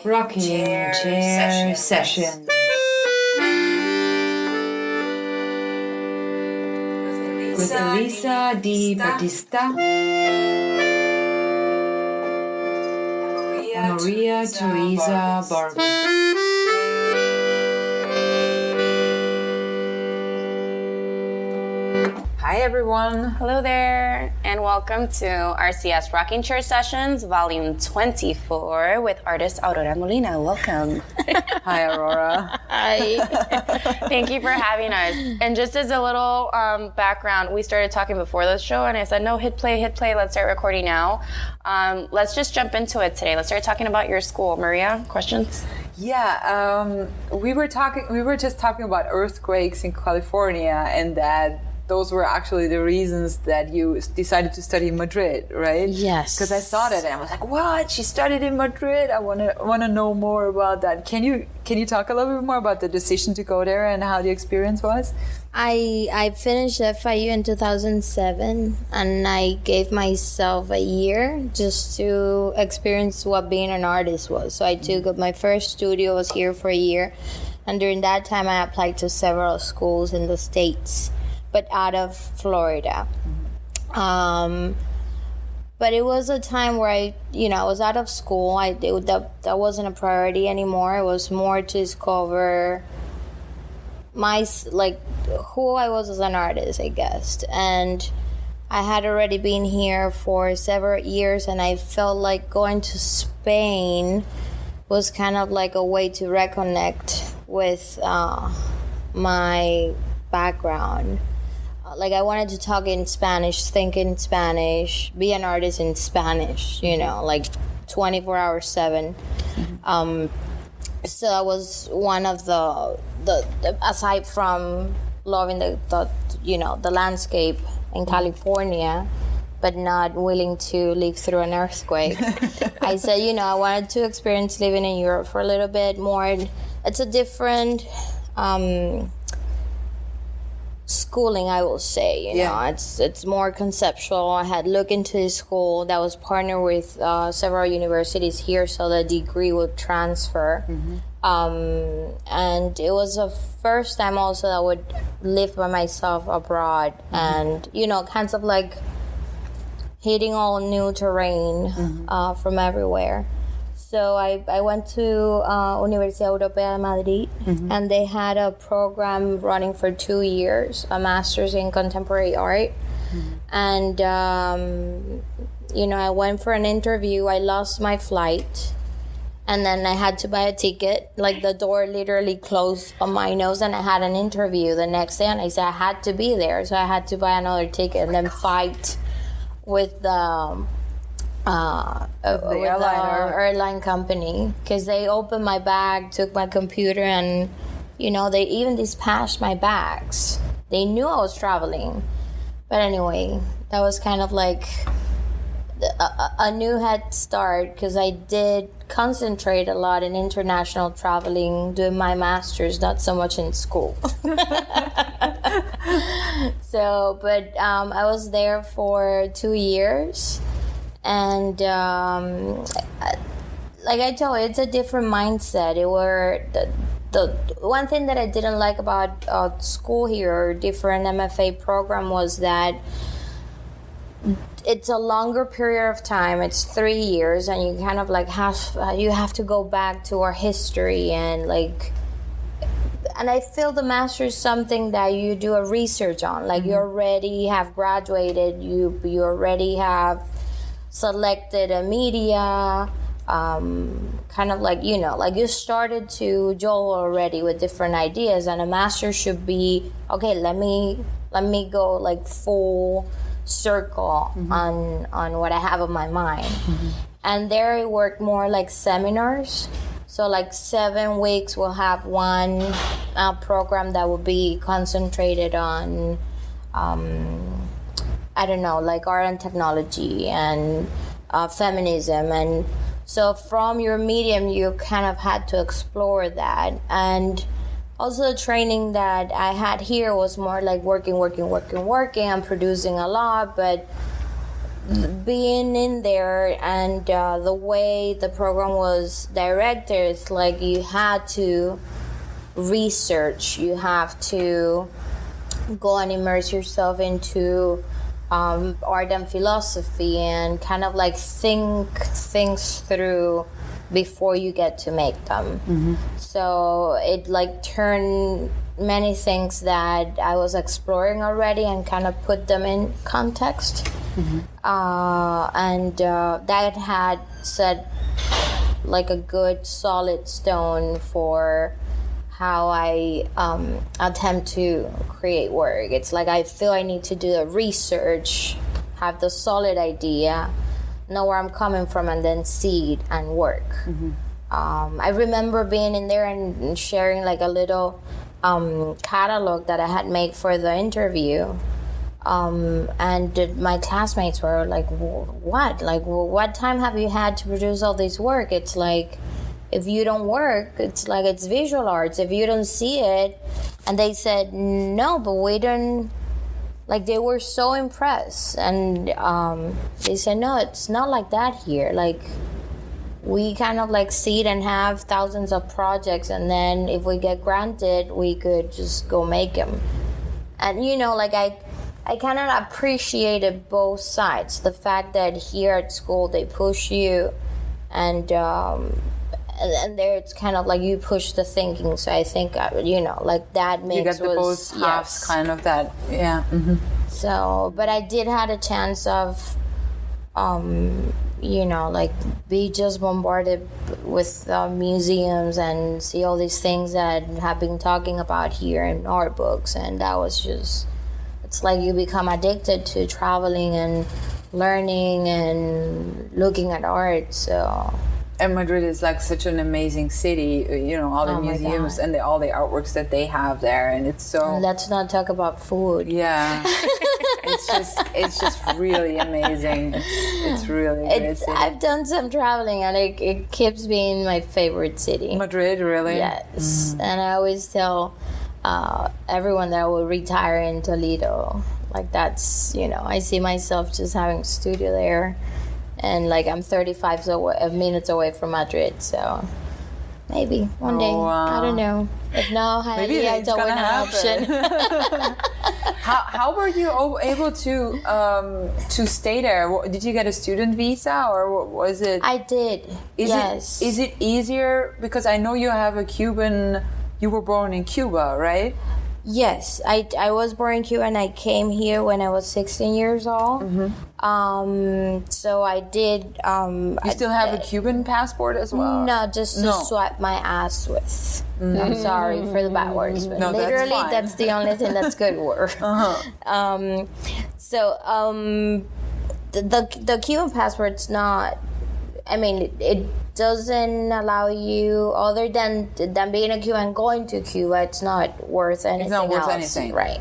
Rocking Chair Session. With Elisa Di Battista and Maria Teresa Barber. Hi everyone. Hello there, and welcome to RCS Rocking Chair Sessions, Volume 24 with artist Aurora Molina. Welcome. Hi Aurora. Hi. Thank you for having us. And just as a little background, we started talking before the show, and I said, no, hit play, let's start recording now. Let's just jump into it today. Let's start talking about your school. Maria, questions? Yeah, we were just talking about earthquakes in California, and that those were actually the reasons that you decided to study in Madrid, right? Yes. Because I saw that and I was like, what? She studied in Madrid? I want to know more about that. Can you talk a little bit more about the decision to go there and how the experience was? I finished FIU in 2007, and I gave myself a year just to experience what being an artist was. So I took my first studio was here for a year, and during that time I applied to several schools in the States, but out of Florida. But it was a time where I was out of school. That wasn't a priority anymore. It was more to discover who I was as an artist, I guess. And I had already been here for several years, and I felt like going to Spain was kind of like a way to reconnect with my background. Like I wanted to talk in Spanish, think in Spanish, be an artist in Spanish, like 24 hours 7. So that was one of the aside from loving the landscape in California, but not willing to live through an earthquake. I said, I wanted to experience living in Europe for a little bit more. It's a different schooling, I will say. It's more conceptual. I had looked into a school that was partnered with several universities here, so the degree would transfer. And it was the first time also that I would live by myself abroad, and kinds of like hitting all new terrain from everywhere. So I went to Universidad Europea de Madrid, and they had a program running for 2 years, a master's in contemporary art. And, I went for an interview. I lost my flight, and then I had to buy a ticket. Like the door literally closed on my nose, and I had an interview the next day, and I said I had to be there. So I had to buy another ticket and then fight with the airline company, because they opened my bag, took my computer, and they even dispatched my bags. They knew I was traveling, but anyway, that was kind of like a new head start, because I did concentrate a lot in international traveling doing my master's, not so much in school. So but I was there for 2 years. And like I told you, it's a different mindset. The one thing that I didn't like about school here, or different MFA program, was that it's a longer period of time. It's 3 years, and you kind of like have to go back to our history and I feel the master is something that you do a research on. Like you already have graduated, you already have selected a media, kind of like you started to jolt already with different ideas, and a master should be okay. Let me go like full circle on what I have in my mind. And there I work more like seminars. So like 7 weeks we'll have one program that will be concentrated on like art and technology and feminism. And so from your medium, you kind of had to explore that. And also the training that I had here was more like working and producing a lot. But being in there and the way the program was directed, it's like you had to research, you have to go and immerse yourself into art and philosophy and kind of like think things through before you get to make them. So it like turned many things that I was exploring already and kind of put them in context. And that had set like a good solid stone for how I attempt to create work. It's like I feel I need to do the research, have the solid idea, know where I'm coming from, and then see it and work. I remember being in there and sharing like a little catalog that I had made for the interview. And my classmates were like, what? Like, what time have you had to produce all this work? It's like, if you don't work, it's like it's visual arts. If you don't see it, and they said, no, but we don't, like they were so impressed. And they said, no, it's not like that here. Like, we kind of like see it and have thousands of projects, and then if we get granted, we could just go make them. And you know, like I kind of appreciated both sides. The fact that here at school they push you, and there it's kind of like you push the thinking. So I think you know, like that makes you get the both halves, kind of that, yeah. So, but I did had a chance of you know, like be just bombarded with museums and see all these things that have been talking about here in art books, and that was just, it's like you become addicted to traveling and learning and looking at art. So, and Madrid is like such an amazing city, you know, all the museums and all the artworks that they have there, and it's so. And let's not talk about food. Yeah, it's just really amazing. It's really great city. I've done some traveling, and it keeps being my favorite city. Madrid, really? Yes, and I always tell everyone that I will retire in Toledo. Like that's, you know, I see myself just having a studio there. And like I'm 35 minutes away from Madrid, so maybe one day. I don't know. If not, maybe it's always an option. How were you able to stay there? Did you get a student visa, or was it? I did. Yes. Is it easier because I know you have a Cuban? You were born in Cuba, right? Yes, I was born in Cuba, and I came here when I was 16 years old. So I did. You still have a Cuban passport as well? No, just to swipe my ass with. I'm sorry for the bad words, but no, literally that's the only thing that's good word. The Cuban passport's not. I mean, it doesn't allow you, other than being a Cuban going to Cuba, it's not worth anything. It's not worth else. anything. Right.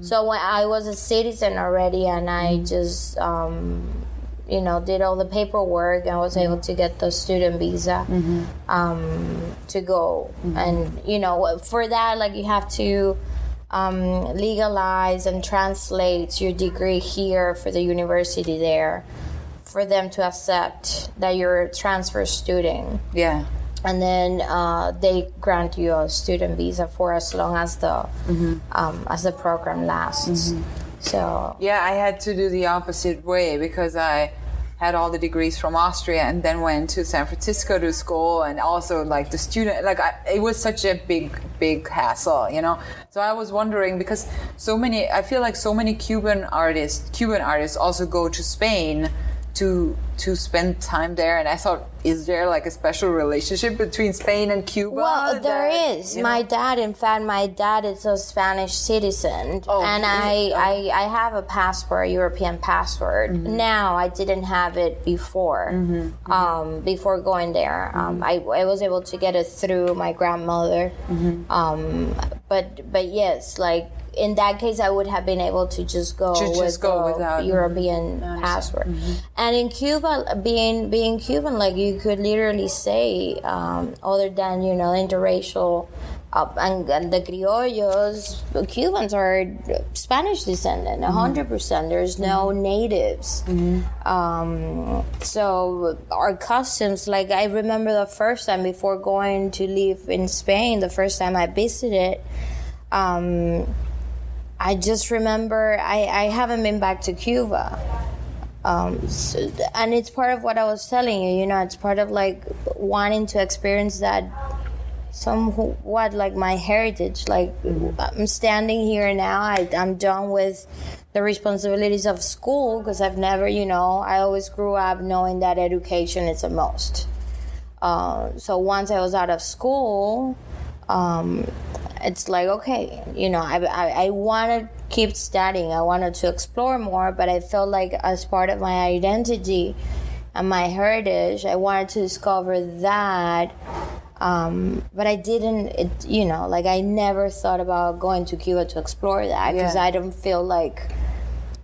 So when I was a citizen already, and I just, you know, did all the paperwork, and I was able to get the student visa to go. And, you know, for that, like, you have to legalize and translate your degree here for the university there, for them to accept that you're a transfer student. Yeah. And then they grant you a student visa for as long as the program lasts. So yeah, I had to do the opposite way because I had all the degrees from Austria and then went to San Francisco to school, and also like the student, like it was such a big hassle, you know. So I was wondering, because I feel like so many Cuban artists also go to Spain to spend time there, and I thought, is there like a special relationship between Spain and Cuba? Well, there is. My dad is a Spanish citizen, and I have a passport, a European passport. Now, I didn't have it before, before going there. I was able to get it through my grandmother. But yes, like, in that case, I would have been able to just go without European passport. And in Cuba, being Cuban, like, you could literally say, other than, you know, interracial and the criollos, Cubans are Spanish descendant, 100%. There's no natives. So our customs, like I remember the first time before going to live in Spain, the first time I visited, I just remember I haven't been back to Cuba. And it's part of what I was telling you, you know, it's part of like wanting to experience that somewhat like my heritage. Like I'm standing here now, I'm done with the responsibilities of school because I've never, you know, I always grew up knowing that education is a must. So once I was out of school, it's like, okay, you know, I want to keep studying. I wanted to explore more, but I felt like as part of my identity and my heritage, I wanted to discover that. But I didn't, you know, like I never thought about going to Cuba to explore that because I don't feel like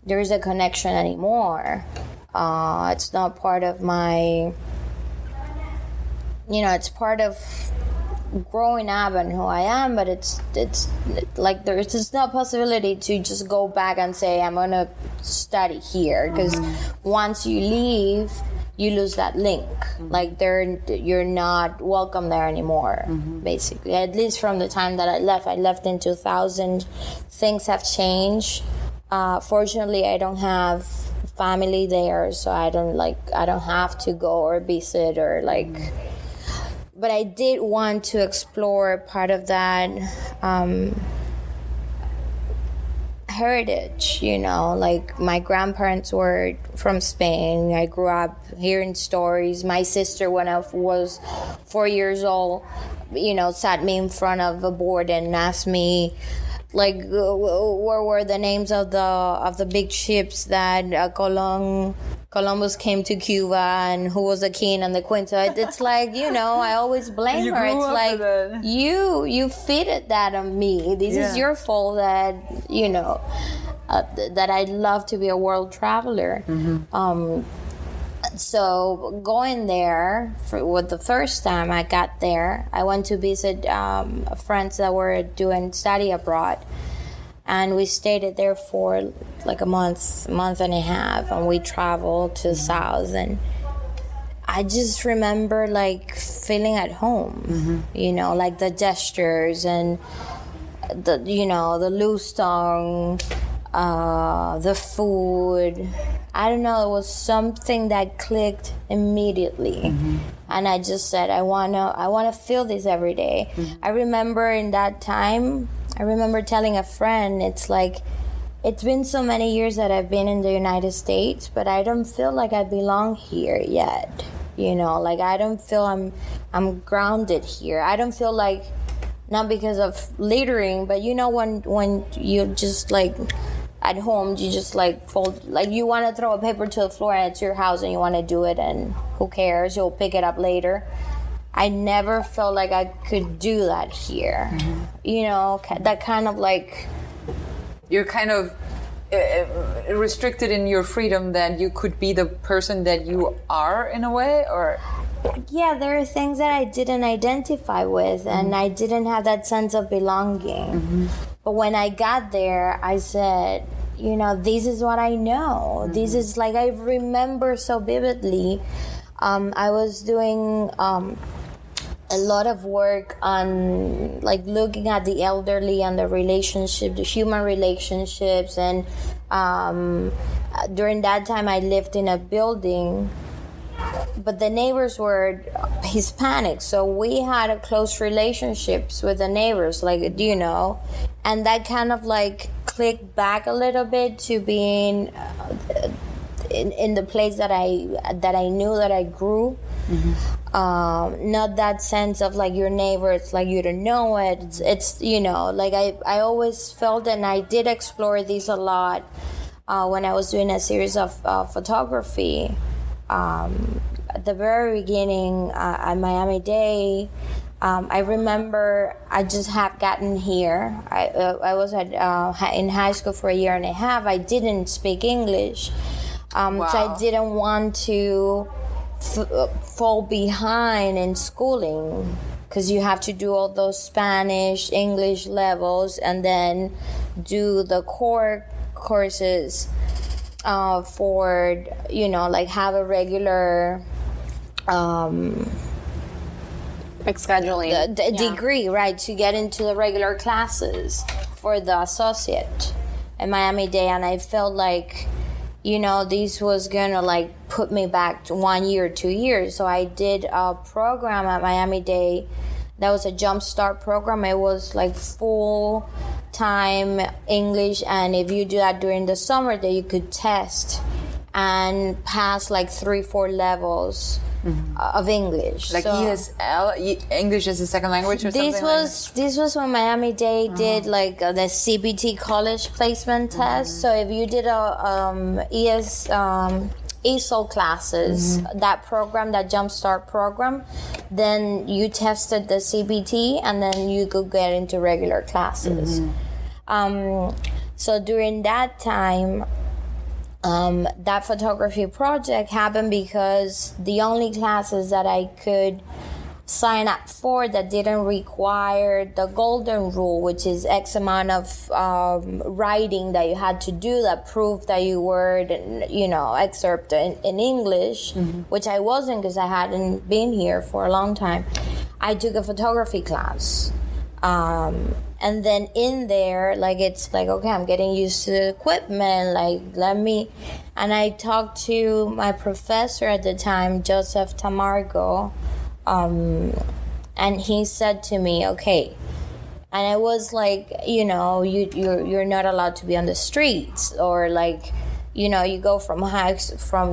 there's a connection anymore. It's not part of my, you know, it's part of growing up and who I am, but it's like there's just no possibility to just go back and say I'm gonna study here because once you leave, you lose that link. Like you're not welcome there anymore. Basically, at least from the time that I left in 2000. Things have changed. Fortunately, I don't have family there, so I don't have to go or visit or like. But I did want to explore part of that heritage, you know, like my grandparents were from Spain. I grew up hearing stories. My sister, when I was 4 years old, you know, sat me in front of a board and asked me, like, where were the names of the big ships that Columbus came to Cuba and who was the king and the queen. So it's like, you know, I always blame her. It's like, you fitted that on me. This is your fault that, you know, that I love to be a world traveler. So going there, for the first time I got there, I went to visit friends that were doing study abroad. And we stayed there for like a month and a half, and we traveled to the south. And I just remember like feeling at home, you know, like the gestures and the, you know, the loose tongue, the food. I don't know, it was something that clicked immediately. And I just said, I wanna feel this every day. I remember in that time, I remember telling a friend, it's like, it's been so many years that I've been in the United States, but I don't feel like I belong here yet. You know, like I don't feel I'm grounded here. I don't feel like, not because of littering, but you know when you just like at home, you just like fold, like you want to throw a paper to the floor and it's your house and you want to do it and who cares, you'll pick it up later. I never felt like I could do that here. You know, that kind of like... You're kind of restricted in your freedom that you could be the person that you are in a way, or... Yeah, there are things that I didn't identify with and I didn't have that sense of belonging. But when I got there, I said, you know, this is what I know. This is like, I remember so vividly. I was doing a lot of work on like looking at the elderly and the relationship, the human relationships. And during that time, I lived in a building, but the neighbors were Hispanic, so we had close relationships with the neighbors, like, you know, and that kind of like clicked back a little bit to being in the place that I knew that I grew. Not that sense of like your neighbor, it's like you don't know it. It's you know, like I always felt, and I did explore this a lot when I was doing a series of photography. At the very beginning at Miami Dade, I remember I just have gotten here. I was in high school for a year and a half. I didn't speak English, so I didn't want to fall behind in schooling. because you have to do all those Spanish, English levels, and then do the core courses for, you know, like have a regular Like scheduling. degree, right, to get into the regular classes for the associate at Miami-Dade. And I felt like, you know, this was gonna like put me back to 1 year, 2 years. So I did a program at Miami-Dade that was a jumpstart program. It was like full-time English, and if you do that during the summer, then you could test and pass like 3-4 levels of English. Like So ESL, English as a second language, or something. this was when Miami-Dade did like the CBT college placement test. So if you did a ESOL classes, that program, that Jumpstart program, then you tested the CBT and then you could get into regular classes. So during that time, that photography project happened because the only classes that I could sign up for that didn't require the golden rule, which is X amount of writing that you had to do that proved that you were, you know, excerpt in English, which I wasn't because I hadn't been here for a long time. I took a photography class. And then in there, like, it's like, okay, I'm getting used to the equipment, like, and I talked to my professor at the time, Joseph Tamargo, and he said to me, okay, and I was like, you know, you're not allowed to be on the streets, or like, you know, you go from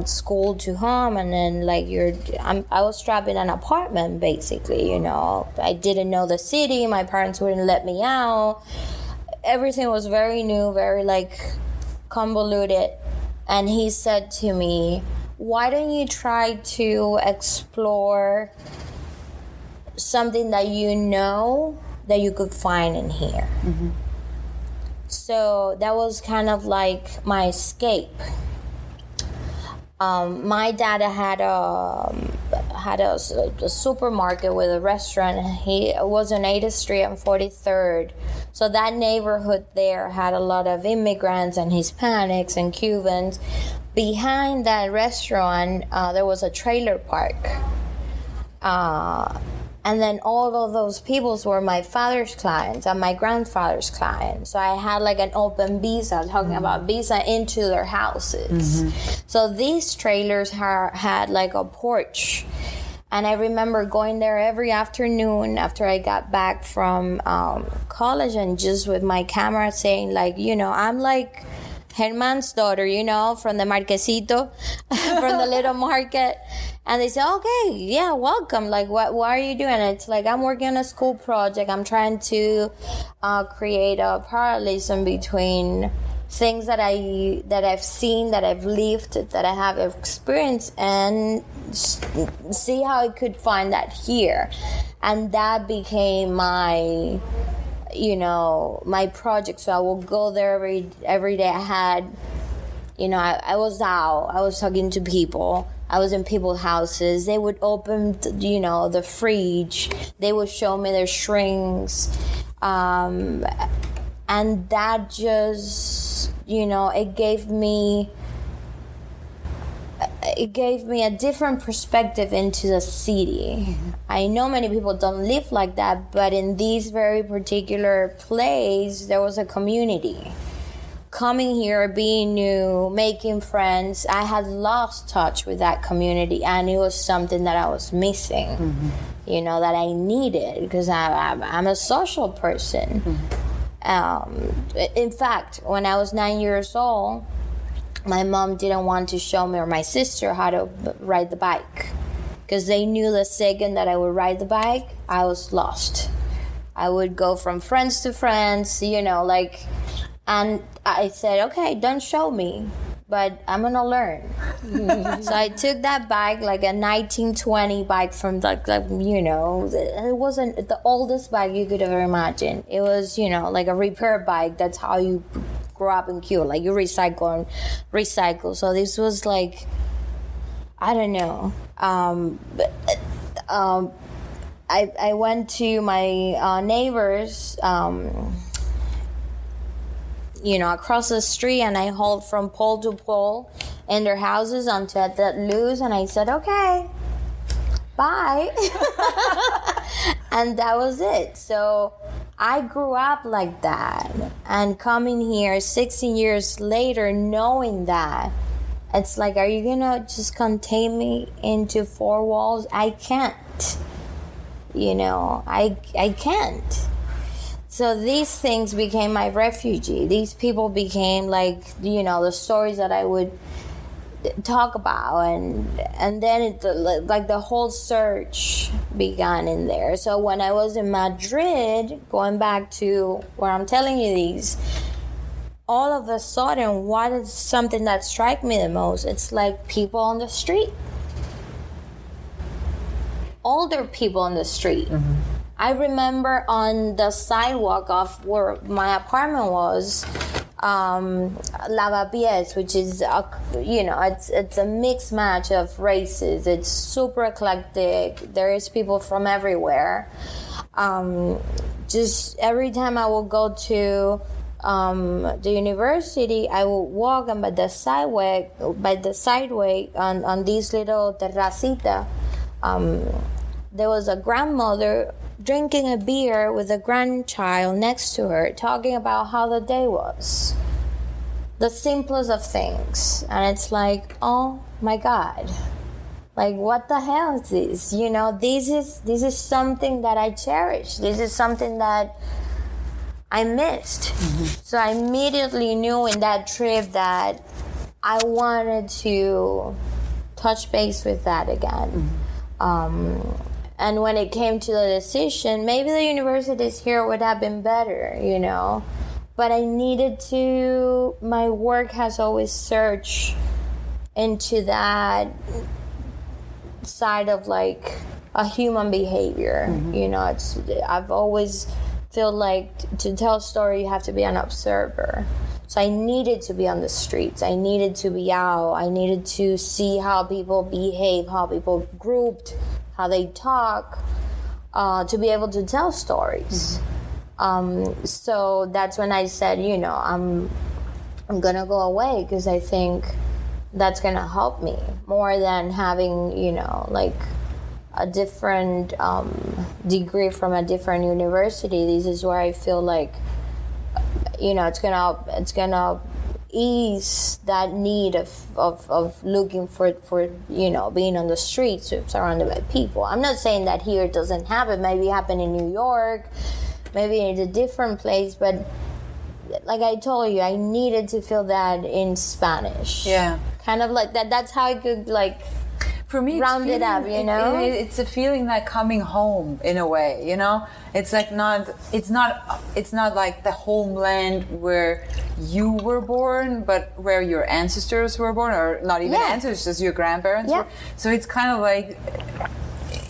school to home, and then like I was trapped in an apartment basically, you know. I didn't know the city. My parents wouldn't let me out. Everything was very new, very like convoluted. And he said to me, why don't you try to explore something that you know that you could find in here? So that was kind of like my escape. My dad had a supermarket with a restaurant. He was on 8th Street and 43rd. So that neighborhood there had a lot of immigrants and Hispanics and Cubans. Behind that restaurant, there was a trailer park. And then all of those people were my father's clients and my grandfather's clients. So I had like an open visa, talking about visa into their houses. So these trailers had like a porch. And I remember going there every afternoon after I got back from college, and just with my camera saying like, you know, I'm like Herman's daughter, you know, from the Marquesito, from the little market. And they say, okay, yeah, welcome. Like, what are you doing? And it's like, I'm working on a school project. I'm trying to create a parallelism between things that I've seen, that I've lived, that I have experienced, and see how I could find that here. And that became my, you know, my project. So I will go there every day. I had, you know, I was out. I was talking to people. I was in people's houses. They would open, you know, the fridge. They would show me their shrinks. And that just, you know, it gave me a different perspective into the city. I know many people don't live like that, but in this very particular place, there was a community. Coming here, being new, making friends, I had lost touch with that community, and it was something that I was missing, you know, that I needed, because I'm a social person. In fact, when I was 9 years old, my mom didn't want to show me or my sister how to ride the bike, because they knew the second that I would ride the bike, I was lost. I would go from friends to friends, you know, like, and I said, okay, don't show me, but I'm gonna learn. So I took that bike, like a 1920 bike from like you know, it wasn't the oldest bike you could ever imagine. It was, you know, like a repair bike. That's how you grow up in Cuba, like you recycle. So this was like, I don't know. I went to my neighbors, across the street, and I hauled from pole to pole in their houses until I got loose, and I said, okay, bye. And that was it. So I grew up like that, and coming here 16 years later, knowing that, it's like, are you gonna just contain me into four walls? I can't. I can't. So these things became my refugee. These people became like, the stories that I would talk about, and then the whole search began in there. So when I was in Madrid, going back to where I'm telling you these, all of a sudden, what is something that struck me the most? It's like people on the street. Older people on the street. Mm-hmm. I remember on the sidewalk of where my apartment was, Lavapiés, which is it's a mixed match of races. It's super eclectic. There is people from everywhere. Just every time I will go to the university, I will walk, and by the sideway on this little terracita, there was a grandmother drinking a beer with a grandchild next to her, talking about how the day was. The simplest of things. And it's like, oh my God. Like, what the hell is this? This is something that I cherish. This is something that I missed. Mm-hmm. So I immediately knew in that trip that I wanted to touch base with that again. Mm-hmm. And when it came to the decision, maybe the universities here would have been better, but I needed to, my work has always searched into that side of like a human behavior. Mm-hmm. I've always felt like to tell a story, you have to be an observer. So I needed to be on the streets. I needed to be out. I needed to see how people behave, how people grouped, how they talk, to be able to tell stories. Mm-hmm. So that's when I said, I'm gonna go away, because I think that's gonna help me more than having, like a different degree from a different university. This is where I feel like, it's gonna ease that need of looking for being on the streets surrounded by people. I'm not saying that here it doesn't happen. Maybe it happened in New York, maybe it's a different place, but like I told you, I needed to feel that in Spanish. Yeah. Kind of like that. That's how I could like, for me, round it up, it's a feeling like coming home in a way, It's like it's not like the homeland where you were born, but where your ancestors were born, or not even ancestors, your grandparents were. So it's kind of like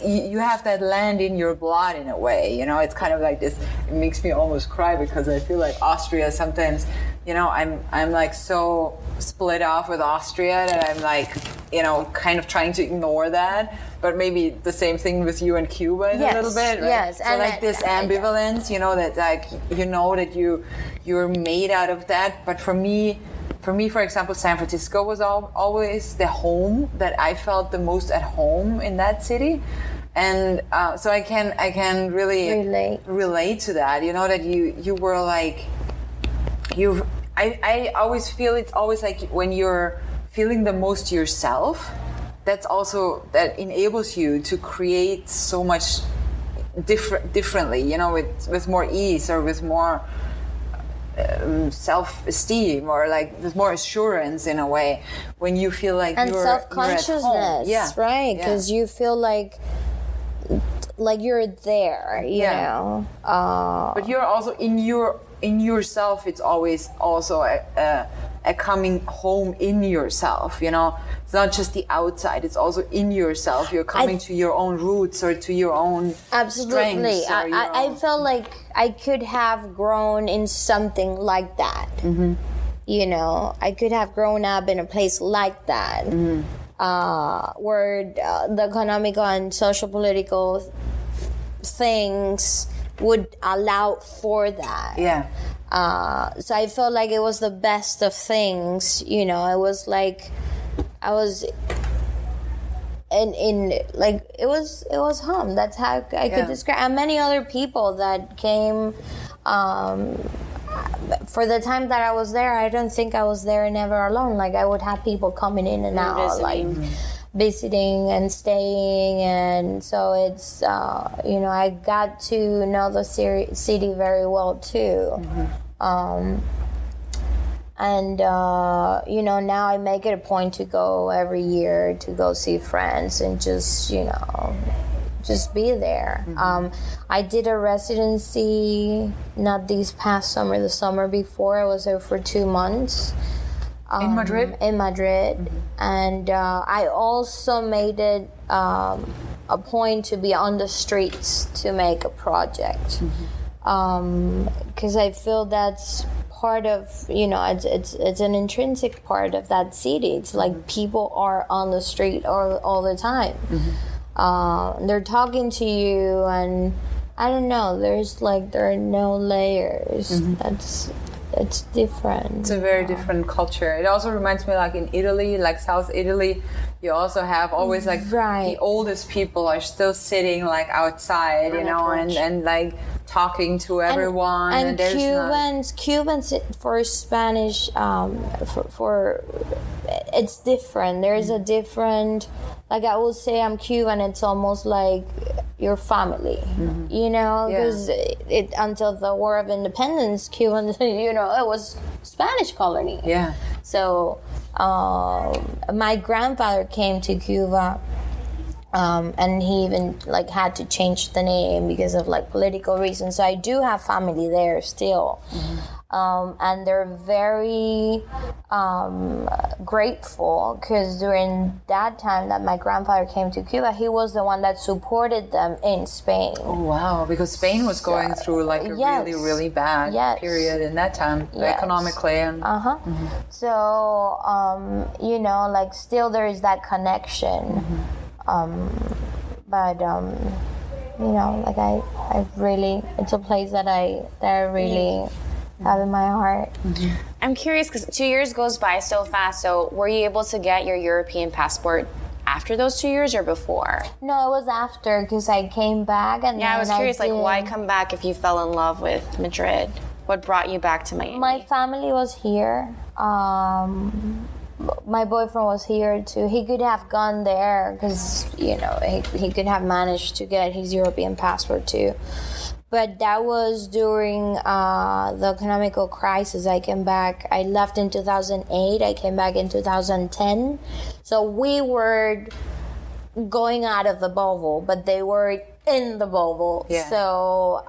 you have that land in your blood in a way, It's kind of like this. It makes me almost cry, because I feel like Austria sometimes, I'm like so split off with Austria that I'm like, kind of trying to ignore that. But maybe the same thing with you and Cuba is a little bit, right? Yes, so and like this ambivalence, that like that you're made out of that. But for me, for example, San Francisco was always the home that I felt the most at home in that city. And so I can really relate to that. That you were like, I always feel it's always like when you're feeling the most yourself, that enables you to create so much differently, with more ease, or with more self-esteem, or like with more assurance in a way, when you feel like and you're self-consciousness, you're at home. right? Because you feel like you're there, you know. But you're also in yourself. It's always also a coming home in yourself. It's not just the outside. It's also in yourself. You're coming to your own roots, or to your own absolutely. strengths. I felt like I could have grown in something like that. Mm-hmm. I could have grown up in a place like that. Mm-hmm. Where the economic and social political things would allow for that. Yeah. So I felt like it was the best of things, you know. It was like I was in like it was home. That's how I could describe. And many other people that came for the time that I was there. I don't think I was there never alone. Like I would have people coming in and out, like visiting and staying, and so it's you know, I got to know the city very well too. And you know, now I make it a point to go every year to go see friends and just, you know, just be there. I did a residency, not this past summer, the summer before. I was there for 2 months. In Madrid? In Madrid. And I also made it a point to be on the streets to make a project. Because I feel that's part of, you know, it's an intrinsic part of that city. It's like people are on the street all the time. They're talking to you, and I don't know, there are no layers. It's different. It's a very different culture. It also reminds me, like in Italy, like South Italy, you also have always like the oldest people are still sitting like outside, you know, and like talking to everyone. And Cubans for Spanish, for it's different. There's a different, like I would say I'm Cuban, it's almost like your family, you know, because it until the War of Independence, Cuban, you know, it was Spanish colony. Yeah. So my grandfather came to Cuba, and he even like had to change the name because of like political reasons. So I do have family there still. And they're very grateful, because during that time that my grandfather came to Cuba, he was the one that supported them in Spain. Oh, wow. Because Spain was going through like a really, really bad period in that time, economically. And So, you know, like still there is that connection. But you know, like I really, it's a place that I really have in my heart. I'm curious, because 2 years goes by so fast. So were you able to get your European passport after those 2 years or before? No, it was after, because I came back and I was curious, like why come back if you fell in love with Madrid? What brought you back to Miami? My family was here. My boyfriend was here too. He could have gone there because, you know, he could have managed to get his European passport too. But that was during the economical crisis. I came back. I left in 2008. I came back in 2010. So we were going out of the bubble, but they were in the bubble. Yeah. So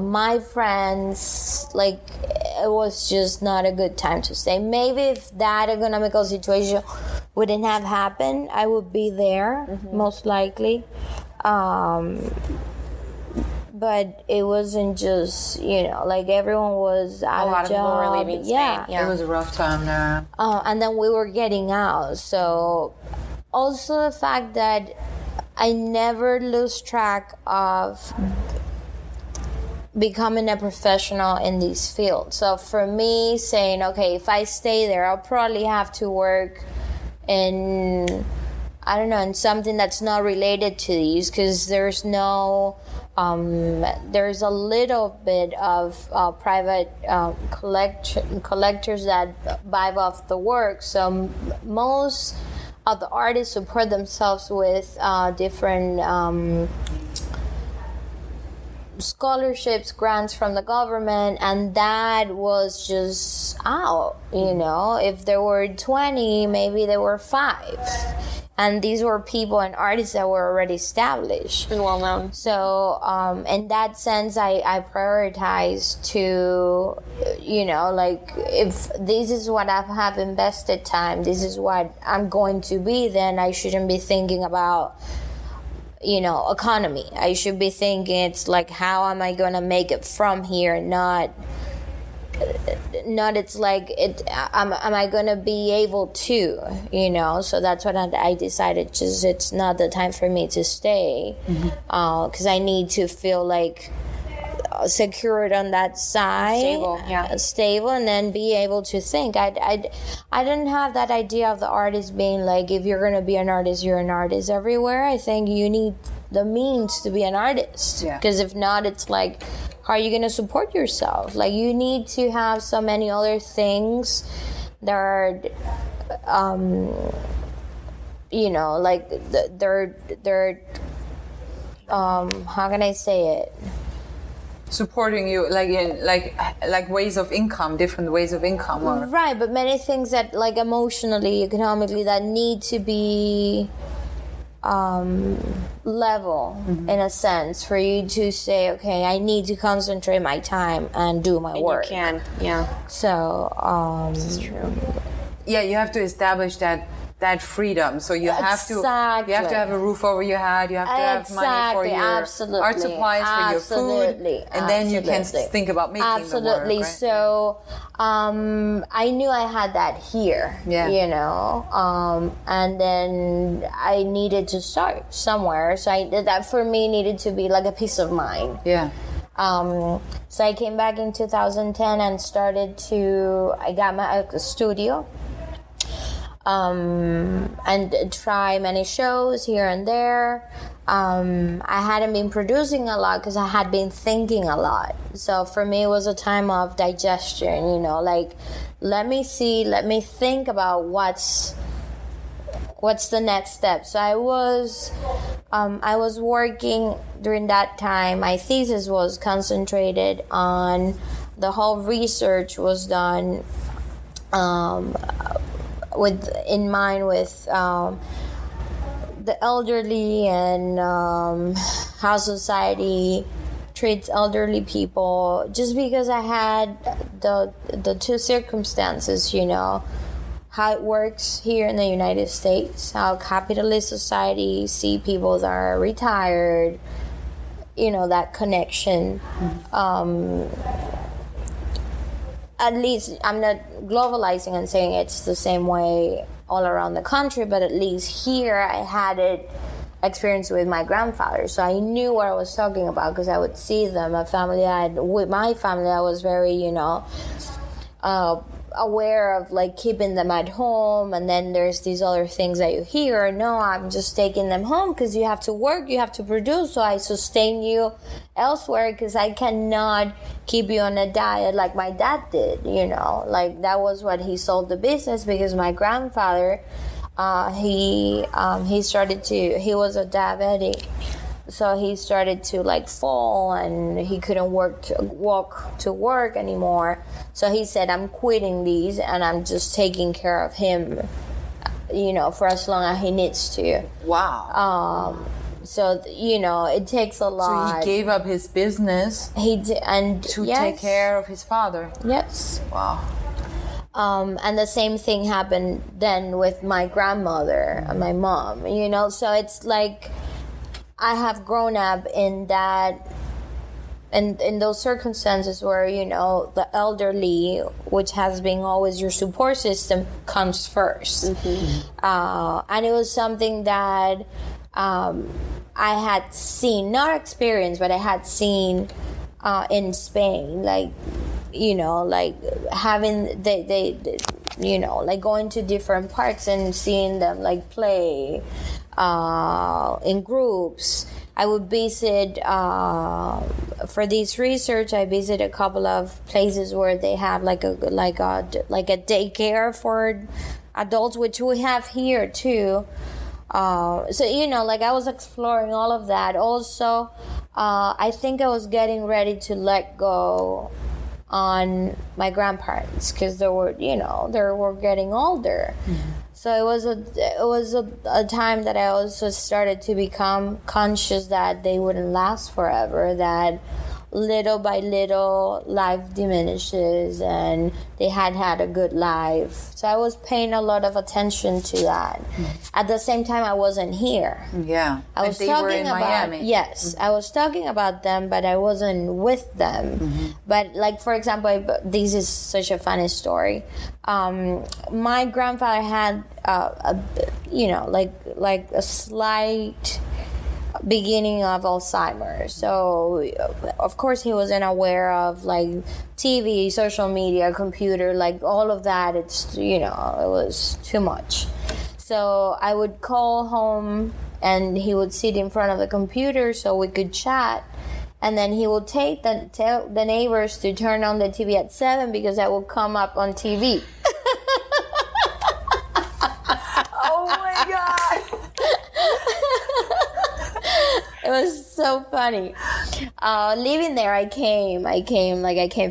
my friends, like, it was just not a good time to stay. Maybe if that economical situation wouldn't have happened, I would be there, most likely. But it wasn't just, you know, like everyone was out of job. A lot of people were leaving Spain. It was a rough time there. And then we were getting out. So also the fact that I never lose track of becoming a professional in these fields. So for me, saying, okay, if I stay there, I'll probably have to work in, I don't know, in something that's not related to these, because there's no, there's a little bit of private collectors that buy off the work. So most of the artists support themselves with different scholarships, grants from the government, and that was just out, you know. If there were 20, maybe there were 5. And these were people and artists that were already established and well known. So in that sense, I prioritize to, you know, like, if this is what I have invested time, this is what I'm going to be, then I shouldn't be thinking about, you know, economy. I should be thinking it's like, how am I going to make it from here, not not it's like it am I gonna be able to, you know? So that's what I decided, just it's not the time for me to stay, because I need to feel like secured on that side, stable, and then be able to think. I didn't have that idea of the artist being like, if you're gonna be an artist, you're an artist everywhere. I think you need the means to be an artist, because if not, it's like, how are you going to support yourself? Like, you need to have so many other things that are, you know, like they're how can I say it? Supporting you, like in like ways of income, different ways of income, or right? But many things that, like, emotionally, economically, that need to be level, in a sense, for you to say, okay, I need to concentrate my time and do my work. You can, So this is true. Yeah, you have to establish that freedom. So you have to have a roof over your head. You have to have money for your art supplies, for your food, and then you can think about making the work. Right? So I knew I had that here, you know, and then I needed to start somewhere. So that for me needed to be like a peace of mind. Yeah. So I came back in 2010 and I got my studio. And try many shows here and there. I hadn't been producing a lot because I had been thinking a lot. So for me, it was a time of digestion, you know, like, let me think about what's the next step. So I was working during that time. My thesis was concentrated on, the whole research was done in mind with the elderly and how society treats elderly people, just because I had the two circumstances, you know, how it works here in the United States, how capitalist society see people that are retired, you know, that connection. At least I'm not globalizing and saying it's the same way all around the country, but at least here I had it experience with my grandfather. So I knew what I was talking about because I would see them. With my family, I was very, you know, aware of like keeping them at home. And then there's these other things that you hear. No, I'm just taking them home because you have to work, you have to produce. So I sustain you elsewhere because I cannot keep you on a diet like my dad did, you know. Like, that was what he sold the business, because my grandfather, he was a diabetic. So he started to like fall and he couldn't walk to work anymore. So he said, I'm quitting these and I'm just taking care of him, you know, for as long as he needs to. Wow. So, you know, it takes a lot. So he gave up his business to take care of his father. Yes. Wow. And the same thing happened then with my grandmother and my mom, you know. So it's like, I have grown up in that, in those circumstances where, you know, the elderly, which has been always your support system, comes first. And it was something that I had seen, not experienced, but I had seen in Spain, like, you know, like having they you know, like going to different parks and seeing them like play in groups. I would visit for this research. I visited a couple of places where they have like a daycare for adults, which we have here too. So, you know, like I was exploring all of that. Also, I think I was getting ready to let go on my grandparents because they were getting older. So it was a time that I also started to become conscious that they wouldn't last forever, that little by little life diminishes and they had a good life. So I was paying a lot of attention to that. At the same time, I wasn't here. Yeah. I was they talking were in about Miami. yes, I was talking about them, but I wasn't with them. But like, for example, this is such a funny story. My grandfather had like a slight beginning of Alzheimer's. So of course he wasn't aware of like TV, social media, computer, like all of that. It's, it was too much. So I would call home and he would sit in front of the computer so we could chat. And then he would tell the neighbors to turn on the TV at 7 because I would come up on TV. Oh my God. It was so funny. Living there, I came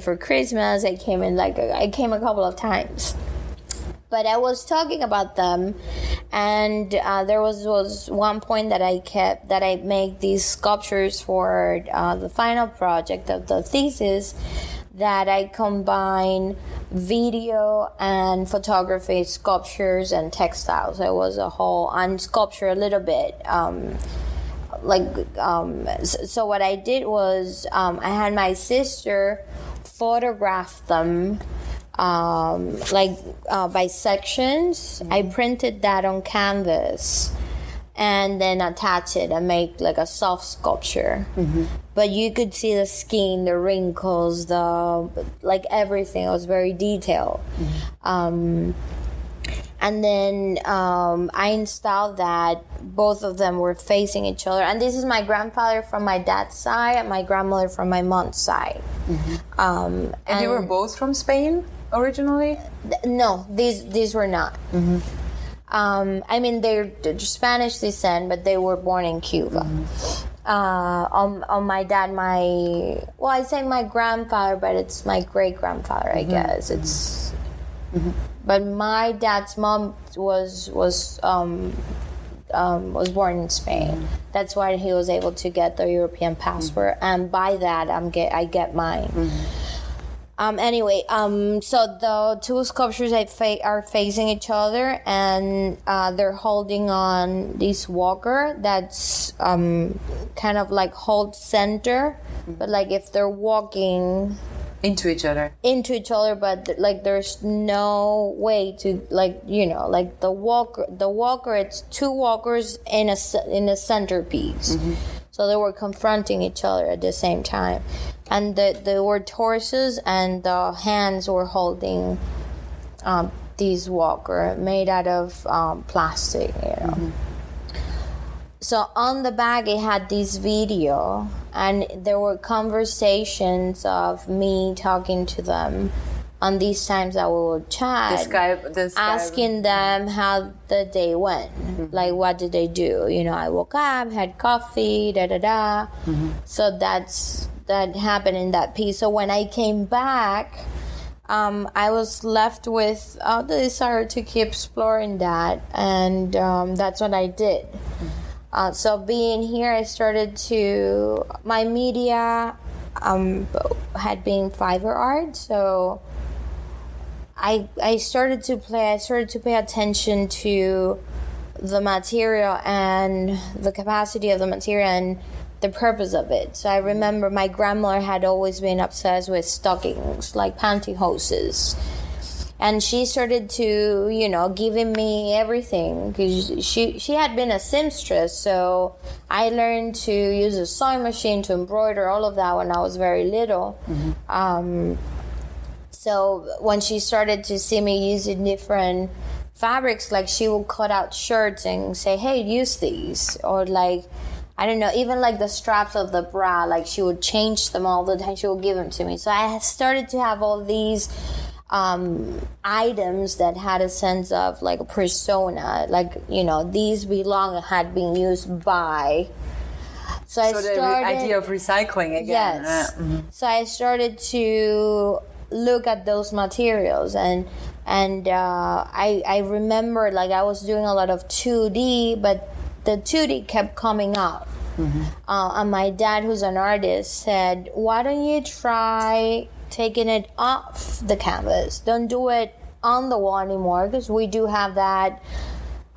for Christmas. I came a couple of times. But I was talking about them, and there was one point that I made these sculptures for the final project of the thesis, that I combine video and photography, sculptures and textiles. It was a whole, and sculpture a little bit. So what I did was I had my sister photograph them by sections. I printed that on canvas and then attach it and make like a soft sculpture. But you could see the skin, the wrinkles, everything. It was very detailed. And then I installed that both of them were facing each other. And this is my grandfather from my dad's side and my grandmother from my mom's side. And they were both from Spain originally? No, these were not. I mean, they're Spanish descent, but they were born in Cuba. On my dad, I say my grandfather, but it's my great-grandfather, I guess. It's... But my dad's mom was born in Spain. That's why he was able to get the European passport, and by that I get mine. Anyway, so the two sculptures are facing each other, and they're holding on this walker that's kind of like hold center, but like if they're walking into each other, but like there's no way to the walker, it's two walkers in a centerpiece. So they were confronting each other at the same time, and they were torsos, and the hands were holding this walker made out of plastic, So on the back it had this video, and there were conversations of me talking to them on these times that we would chat, asking them how the day went, like what did they do. I woke up, had coffee, So that happened in that piece. So when I came back, I was left with the desire to keep exploring that, and that's what I did. So being here, I started to, my media had been fiber art, so I started to pay attention to the material and the capacity of the material and the purpose of it. So I remember my grandmother had always been obsessed with stockings, like pantyhoses. And she started to, giving me everything, because she had been a seamstress. So I learned to use a sewing machine to embroider, all of that when I was very little. So when she started to see me using different fabrics, like she would cut out shirts and say, hey, use these. Or like, I don't know, even like the straps of the bra, like she would change them all the time. She would give them to me. So I started to have all these items that had a sense of like a persona, like, these had been used by. So I started, the idea of recycling again. Yes. So I started to look at those materials, and I remember like I was doing a lot of 2D, but the 2D kept coming up. And my dad, who's an artist, said, why don't you try taking it off the canvas? Don't do it on the wall anymore, because we do have that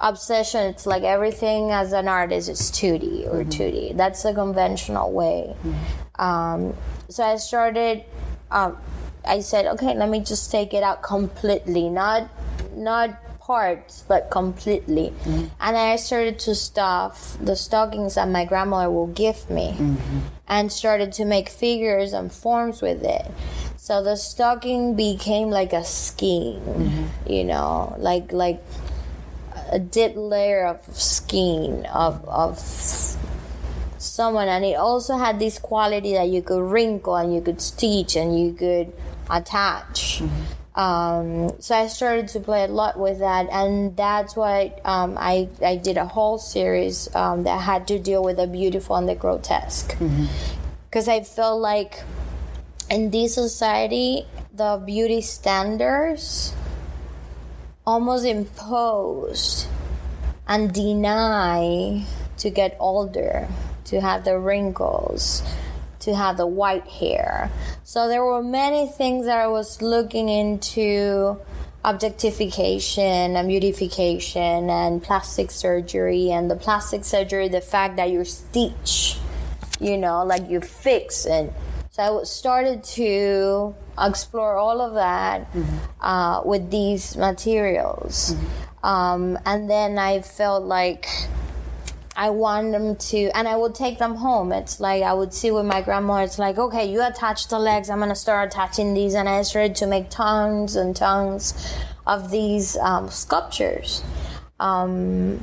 obsession. It's like everything as an artist is 2D or 2D. That's the conventional way. So I started, I said, okay, let me just take it out completely, not parts, but completely. And I started to stuff the stockings that my grandmother will give me, and started to make figures and forms with it. So the stocking became like a skein, you know, like a deep layer of skein of someone. And it also had this quality that you could wrinkle and you could stitch and you could attach. So I started to play a lot with that, and that's why I did a whole series that had to deal with the beautiful and the grotesque, because I felt like in this society the beauty standards almost imposed and deny to get older, to have the wrinkles, to have the white hair. So there were many things that I was looking into: objectification and beautification and plastic surgery. And the plastic surgery, the fact that you stitch, you know, like you fix. And so I started to explore all of that with these materials. And then I felt like I want them to, and I would take them home. It's like I would see with my grandma, it's like, okay, you attach the legs, I'm gonna start attaching these. And I started to make tons and tons of these sculptures. You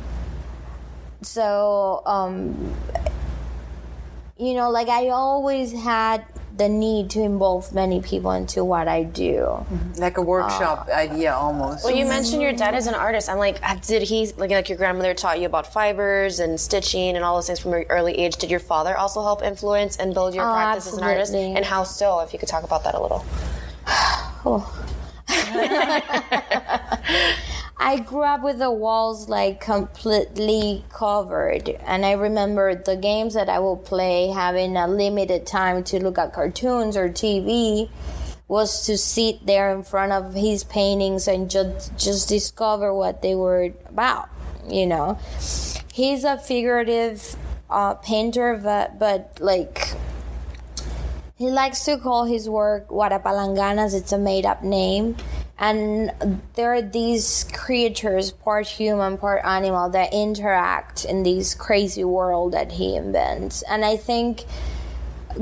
know, like I always had the need to involve many people into what I do. Like a workshop idea almost. Well, you mentioned your dad is an artist. I'm like, did he, like your grandmother taught you about fibers and stitching and all those things from an early age? Did your father also help influence and build your practice as an artist? And how so, if you could talk about that a little? I grew up with the walls like completely covered, and I remember the games that I will play, having a limited time to look at cartoons or TV, was to sit there in front of his paintings and just discover what they were about, you know. He's a figurative painter, but like he likes to call his work Guarapalanganas. It's a made-up name. And there are these creatures, part human, part animal, that interact in this crazy world that he invents. And I think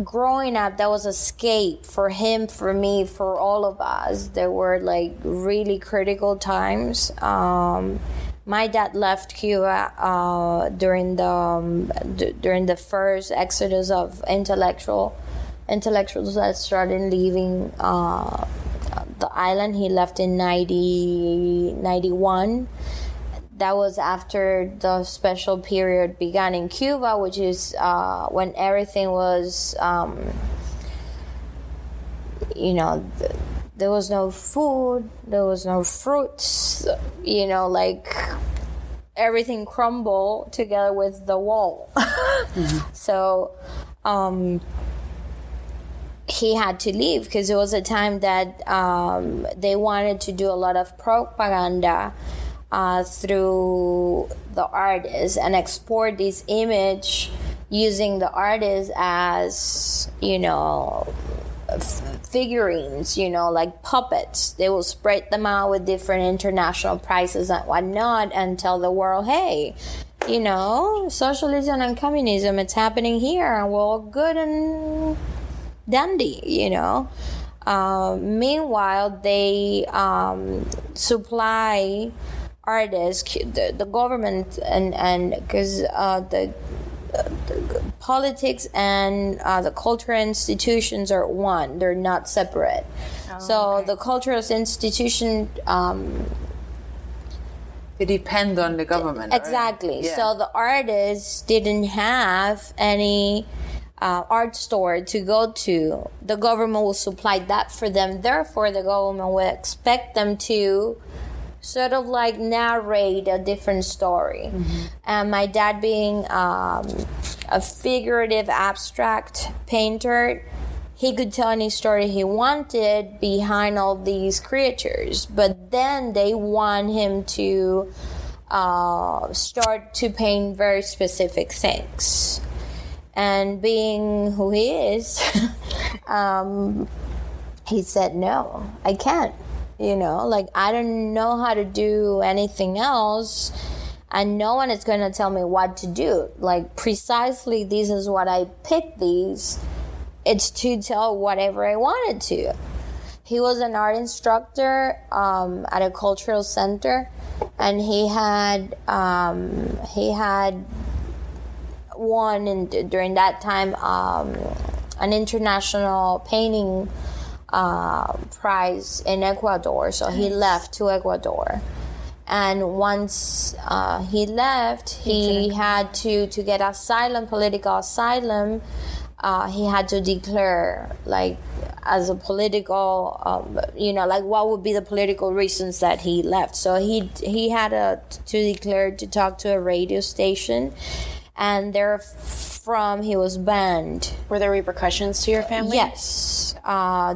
growing up, that was escape for him, for me, for all of us. There were like really critical times. My dad left Cuba during the first exodus of intellectuals that started leaving the island. He left in 91. That was after the special period began in Cuba, which is when everything was, you know, there was no food, there was no fruits, you know, like everything crumbled together with the wall. So he had to leave because it was a time that they wanted to do a lot of propaganda through the artists and export this image using the artists as, you know, figurines, you know, like puppets. They will spread them out with different international prices and whatnot and tell the world, hey, you know, socialism and communism, it's happening here and we're all good and dandy, you know. Meanwhile, they supply artists, the government, and because the politics and the cultural institutions are one; they're not separate. The cultural institution they depend on the government. Exactly. Right? Yeah. So the artists didn't have any art store to go to. The government will supply that for them. Therefore, the government will expect them to sort of like narrate a different story. And my dad being a figurative abstract painter. He could tell any story he wanted behind all these creatures, but then they want him to start to paint very specific things. And being who he is, he said, no, I can't. Like, I don't know how to do anything else, and no one is going to tell me what to do. Like, precisely this is what I picked these. It's to tell whatever I wanted to. He was an art instructor at a cultural center, and he had won during that time an international painting prize in Ecuador. So he left to Ecuador, and once he left, he had to get asylum, political asylum. He had to declare, like, as a political, like, what would be the political reasons that he left. So he had to declare to talk to a radio station, and therefrom he was banned. Were there repercussions to your family? Yes.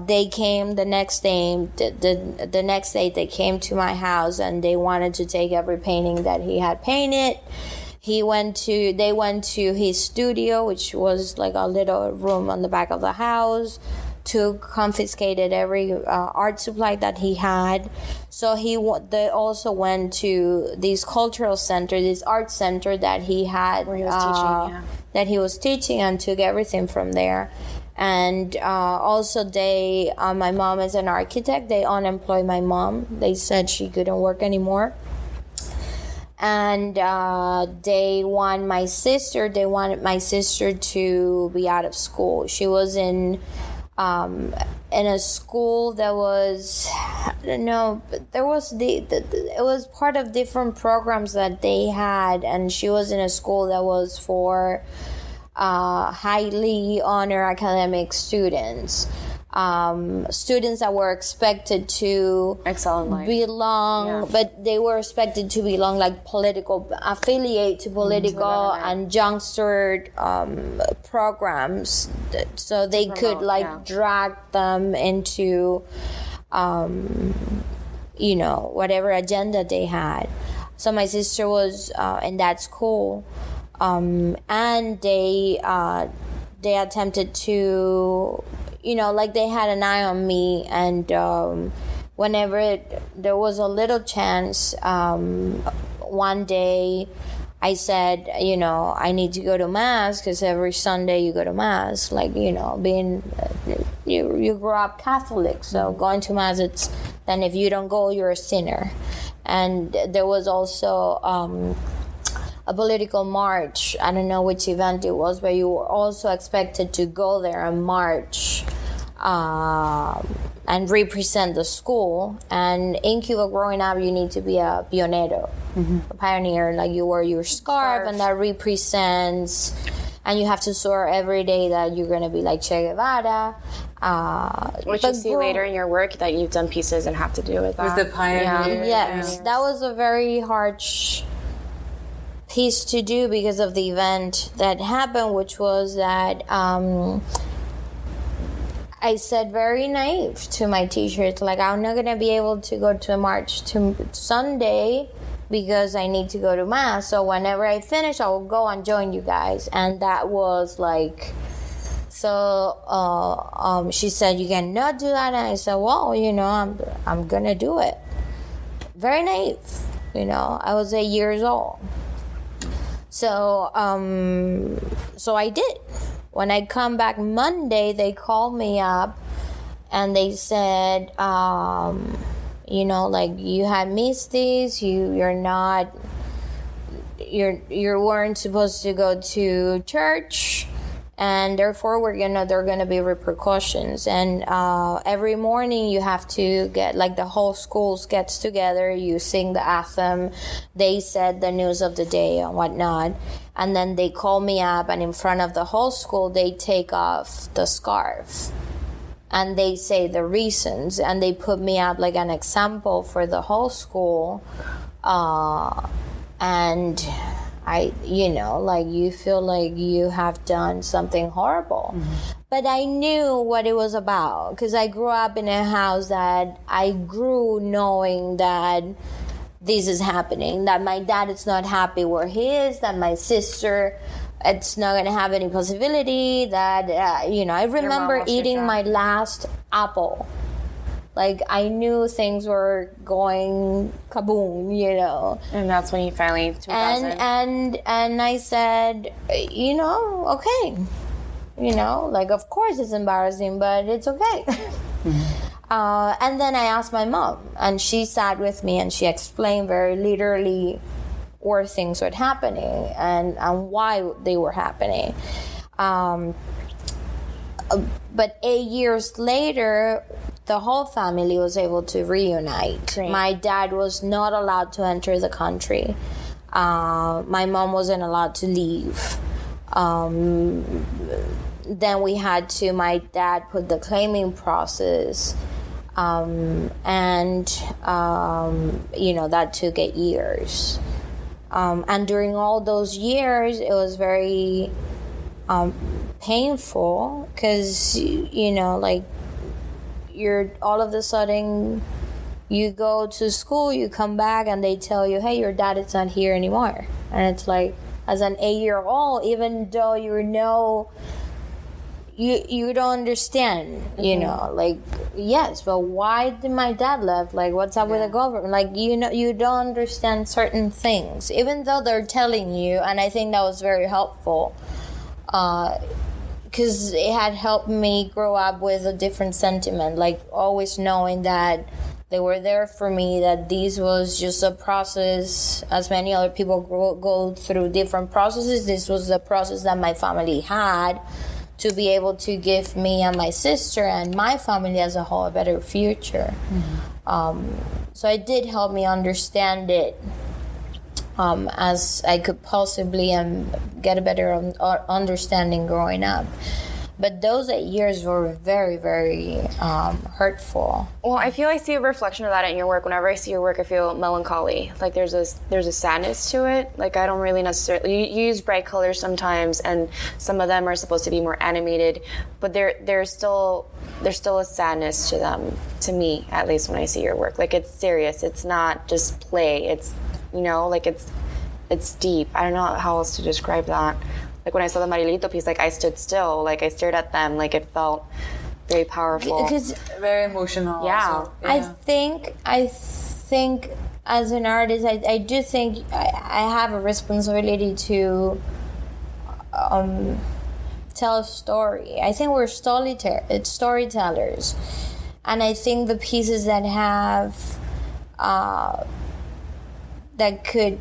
They came the next day. The next day they came to my house, and they wanted to take every painting that he had painted. They went to his studio, which was like a little room on the back of the house, confiscated every art supply that he had. So they also went to this cultural center, this art center that he had, where he was teaching, that he was teaching, and took everything from there. And also my mom is an architect. They unemployed my mom. They said she couldn't work anymore. And they wanted my sister to be out of school. She was in a school that was, I don't know, but there was it was part of different programs that they had, and she was in a school that was for highly honor academic students. Students that were expected to excel in life, belong, but they were expected to belong, like, affiliate to political and youngster programs, so they could drag them into whatever agenda they had. So my sister was in that school, and they attempted to, they had an eye on me, and whenever there was a little chance, one day I said, I need to go to Mass, because every Sunday you go to Mass, being, you grew up Catholic, so going to Mass, then if you don't go, you're a sinner. And there was also a political march. I don't know which event it was, but you were also expected to go there and march and represent the school. And in Cuba, growing up, you need to be a pionero, a pioneer. Like, you wear your scarf, and that represents, and you have to swear every day that you're going to be like Che Guevara. Which you see later in your work, that you've done pieces and have to do with that. Was the pioneer? Yes, that was a very harsh piece to do because of the event that happened, which was that I said very naive to my teachers, like, I'm not going to be able to go to a march to Sunday because I need to go to Mass. So whenever I finish, I will go and join you guys. And that was like, so she said, you cannot do that. And I said, well, I'm going to do it. Very naive. I was 8 years old. So I did. When I come back Monday, they called me up and they said, you had missed this. You weren't supposed to go to church, and therefore there are gonna be repercussions. And every morning you have to get, like, the whole school gets together. You sing the anthem. They said the news of the day and whatnot. And then they call me up, and in front of the whole school, they take off the scarf. And they say the reasons, and they put me up like an example for the whole school. And like you feel like you have done something horrible. But I knew what it was about because I grew up in a house that I grew knowing that this is happening, that my dad is not happy where he is, that my sister, it's not going to have any possibility, that, I remember eating my last apple. Like, I knew things were going kaboom, And that's when you finally, 2000. And I said, okay. Like, of course it's embarrassing, but it's okay. And then I asked my mom, and she sat with me and she explained very literally where things were happening and why they were happening. But 8 years later, the whole family was able to reunite. Great. My dad was not allowed to enter the country. My mom wasn't allowed to leave. Then my dad put the claiming process, that took 8 years. And during all those years, it was very painful because, you're all of a sudden, you go to school, you come back, and they tell you, hey, your dad is not here anymore. And it's like, as an 8-year-old, even though you don't understand, like, yes, but why did my dad left? Like, what's up with the government? Like, you don't understand certain things, even though they're telling you, and I think that was very helpful, because it had helped me grow up with a different sentiment, like always knowing that they were there for me, that this was just a process, as many other people go through different processes. This was the process that my family had to be able to give me and my sister and my family as a whole a better future. So it did help me understand it as I could possibly get a better understanding growing up. But those 8 years were very, very hurtful. Well, I feel I see a reflection of that in your work. Whenever I see your work, I feel melancholy. Like there's a sadness to it. Like I don't really necessarily. You use bright colors sometimes, and some of them are supposed to be more animated, but there's still a sadness to them. To me, at least when I see your work, like it's serious. It's not just play. It's like it's deep. I don't know how else to describe that. Like when I saw the Marilito piece, like I stood still, like I stared at them, like it felt very powerful. Very emotional. Yeah. Also. I think as an artist, I do think I have a responsibility to tell a story. I think we're storytellers. And I think the pieces that have, that could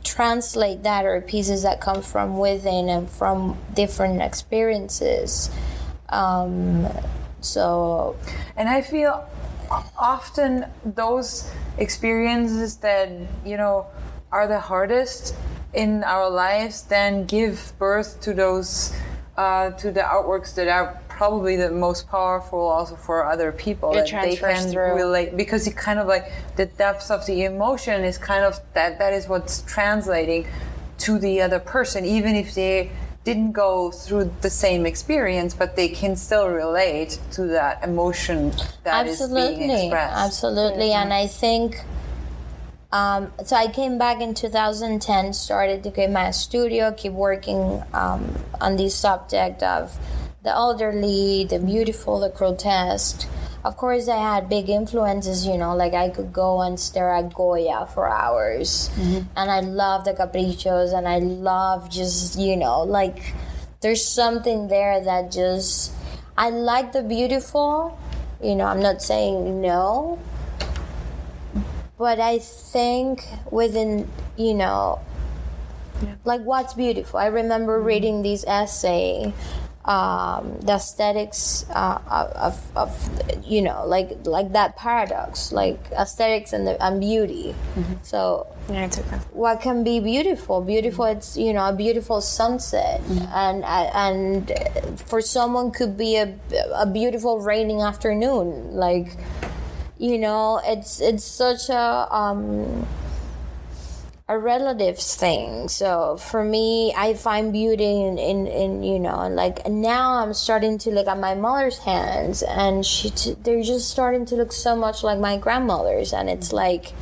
translate that are pieces that come from within and from different experiences. So, and I feel often those experiences that are the hardest in our lives then give birth to those to the artworks that are probably the most powerful also for other people. It that they transfers can through. relate, because it kind of like the depth of the emotion is kind of that is what's translating to the other person, even if they didn't go through the same experience, but they can still relate to that emotion that is being expressed. Absolutely. Mm-hmm. And I think so I came back in 2010, started to get my studio, keep working on this subject of the elderly, the beautiful, the grotesque. Of course, I had big influences, like I could go and stare at Goya for hours. Mm-hmm. And I love the caprichos, and I love just, like there's something there that just, I like the beautiful, I'm not saying no, but I think within, like what's beautiful. I remember reading this essay, the aesthetics of like that paradox, like aesthetics and beauty. Mm-hmm. So yeah, I took that. What can be beautiful? Beautiful, it's a beautiful sunset, mm-hmm. and for someone could be a beautiful raining afternoon, like. It's such a a relatives thing. So for me, I find beauty in you know, like now I'm starting to look at my mother's hands, and they're just starting to look so much like my grandmother's, and it's like,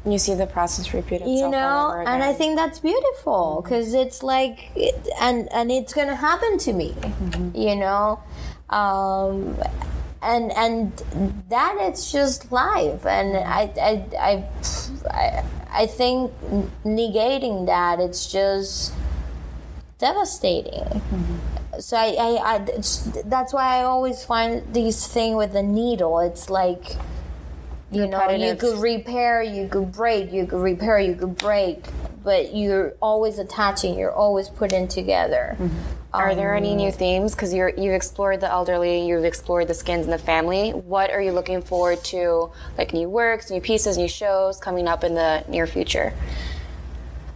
You see the process repeat itself you all know, over again. and I think that's beautiful, because it's like, and it's gonna happen to me, you know, and that it's just life, and I think negating that, it's just devastating. So that's why I always find this thing with the needle. It's like, you know, you could repair, you could break, you could repair, you could break, but you're always attaching, you're always putting together. Are there any new themes? Because you've explored the elderly, you've explored the skins and the family. What are you looking forward to, like new works, new pieces, new shows coming up in the near future?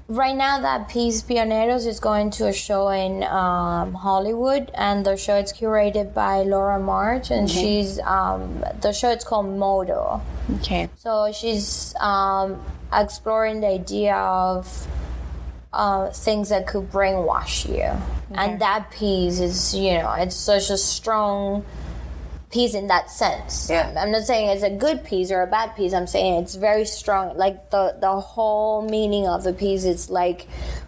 Right now, that piece, Pioneros, is going to a show in Hollywood, and the show is curated by Laura March, and she's, the show it's called Modo. Okay. So she's exploring the idea of things that could brainwash you. And that piece is, you know, it's such a strong piece in that sense. Yeah. I'm not saying it's a good piece or a bad piece. I'm saying it's very strong. Like the whole meaning of the piece is like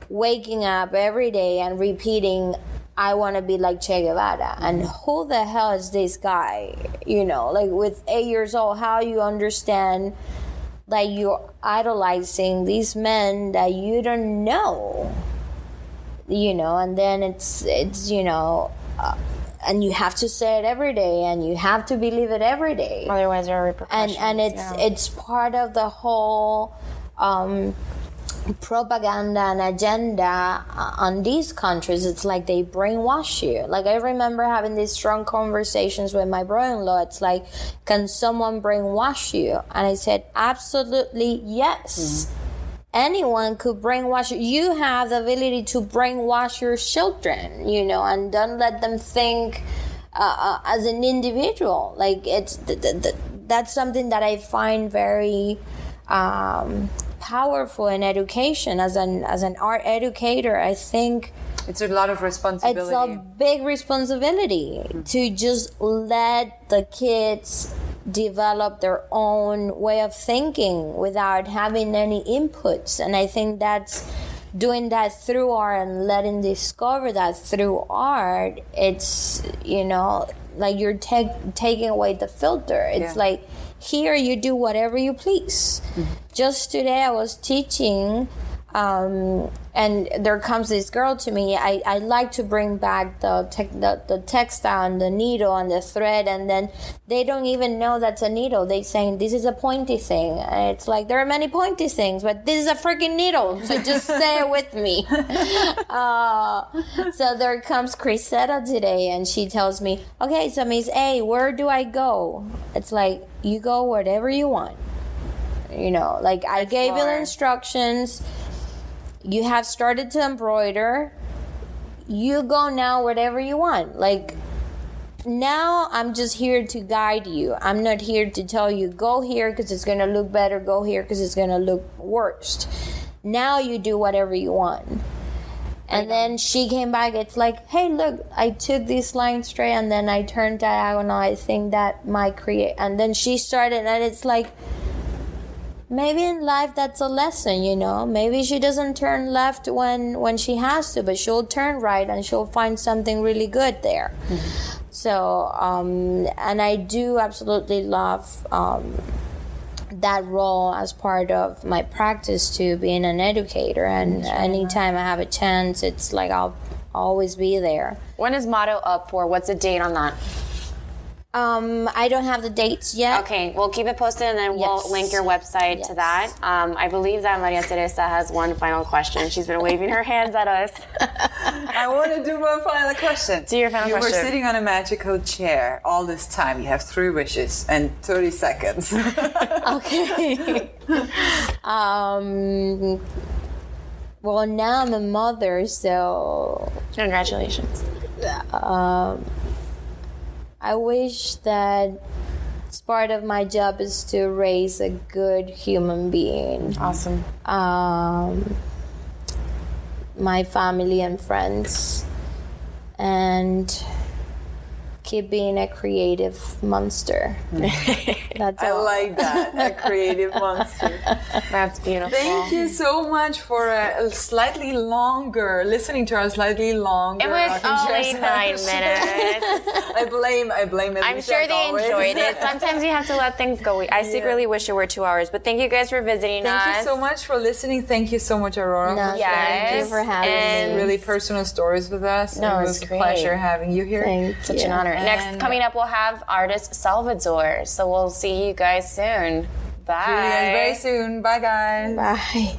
waking up every day and repeating, I want to be like Che Guevara. And who the hell is this guy? You know, like with 8 years old, how you understand that you're idolizing these men that you don't know, you know, and then it's you know, and you have to say it every day, and you have to believe it every day. Otherwise, there are repercussions. And it's part of the whole propaganda and agenda on these countries. It's like they brainwash you. Like I remember having these strong conversations with my brother-in-law. It's like, can someone brainwash you? And I said, absolutely yes. Anyone could brainwash you. You have the ability to brainwash your children, you know, and don't let them think as an individual. Like it's that's something that I find very powerful in education. As an art educator, I think it's a lot of responsibility. It's a big responsibility to just let the kids develop their own way of thinking without having any inputs. And I think that's doing that through art and letting discover that through art. It's, you know, like you're taking away the filter. It's like, here you do whatever you please. Just today I was teaching, and there comes this girl to me. I like to bring back the textile and the needle and the thread, and then they don't even know that's a needle. They saying this is a pointy thing. And it's like, there are many pointy things, but this is a freaking needle. So just say it with me. So there comes Crisetta today, and she tells me, okay, so Miss A, where do I go? It's like, you go wherever you want. You know, like I gave you the instructions. You have started to embroider. You go now wherever you want. Like, now I'm just here to guide you. I'm not here to tell you, go here because it's going to look better, go here because it's going to look worse. Now you do whatever you want. And then she came back. It's like, hey, look, I took this line straight and then I turned diagonal. I think that might create. And then she started, and it's like, maybe in life that's a lesson, you know. Maybe she doesn't turn left when she has to, but she'll turn right and she'll find something really good there. So, and I do absolutely love that role as part of my practice to being an educator. And anytime I have a chance, it's like I'll always be there. When is Motto up for? What's the date on that? I don't have the dates yet. Okay, we'll keep it posted, and then we'll link your website to that. I believe that Maria Teresa has one final question. She's been waving her hands at us. I want to do one final question. Do your final question. You were sitting on a magical chair all this time. You have 3 wishes and 30 seconds. Okay. Well, now I'm a mother, so... Congratulations. I wish that part of my job is to raise a good human being. Awesome. My family and friends, and keep being a creative monster. That's I all. like that, a creative monster. That's beautiful. Thank you so much for a slightly longer, listening to our slightly longer. It was only 9 minutes. I blame Alicia. I'm sure they always. enjoyed it. Sometimes you have to let things go. I secretly wish it were 2 hours, but thank you guys for visiting us. Thank you so much for listening. Thank you so much, Aurora. No, for thank you for having and me. really personal stories with us. No, it it's was a great. pleasure having you here. Thank Such you. an honor. Next, And- coming up, we'll have artist Salvador. So we'll see you guys soon. Bye. Julian, very soon. Bye, guys. Bye.